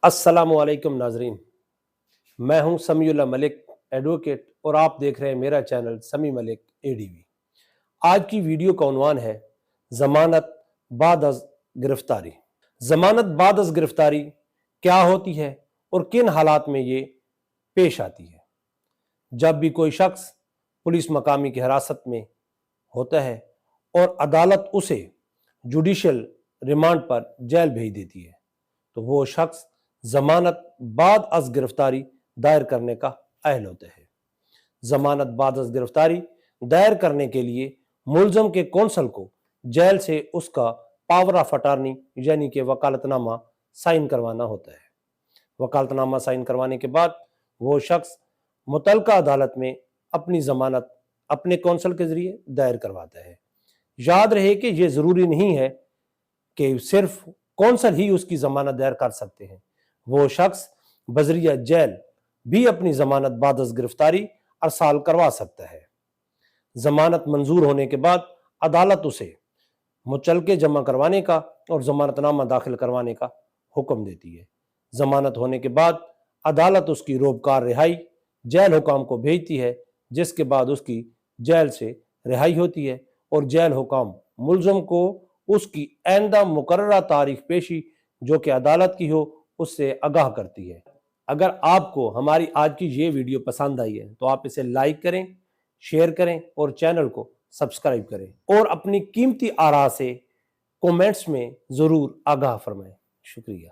अस्सलाम वालेकुम नाजरीन। मैं हूं समीउल्लाह मलिक एडवोकेट और आप देख रहे हैं मेरा चैनल समी मलिक एडीवी। आज की वीडियो का उन्वान है जमानत बाद अज गिरफ्तारी। जमानत बाद अज गिरफ्तारी क्या होती है और किन हालात में ये पेश आती है। जब भी कोई शख्स पुलिस मकामी की हिरासत में होता है और अदालत उसे जुडिशियल रिमांड पर जेल भेज देती है तो वो शख्स जमानत बाद अज गिरफ्तारी दायर करने का अहल होता है। जमानत बाद अज गिरफ्तारी दायर करने के लिए मुलजम के कौंसल को जेल से उसका पावर ऑफ अटार्नी यानी कि वकालतनामा साइन करवाना होता है। वकालतनामा साइन करवाने के बाद वो शख्स मुतलका अदालत में अपनी जमानत अपने कौंसल के जरिए दायर करवाता है। याद रहे कि यह जरूरी नहीं है कि सिर्फ कौंसल ही उसकी जमानत दायर कर सकते हैं, वो शख्स बजरिया जेल भी अपनी जमानत बाद अज गिरफ्तारी अरसाल करवा सकता है। जमानत मंजूर होने के बाद अदालत उसे मुचलके जमा करवाने का और जमानतनामा दाखिल करवाने का हुक्म देती है। जमानत होने के बाद अदालत उसकी रोबकार रिहाई जेल हुकाम को भेजती है, जिसके बाद उसकी जेल से रिहाई होती है और जेल हुकाम मुलजम को उसकी आइंदा मुकर्ररा तारीख पेशी जो कि अदालत की हो उससे आगाह करती है। अगर आपको हमारी आज की ये वीडियो पसंद आई है तो आप इसे लाइक करें, शेयर करें और चैनल को सब्सक्राइब करें और अपनी कीमती आरा से कमेंट्स में जरूर आगाह फरमाएं। शुक्रिया।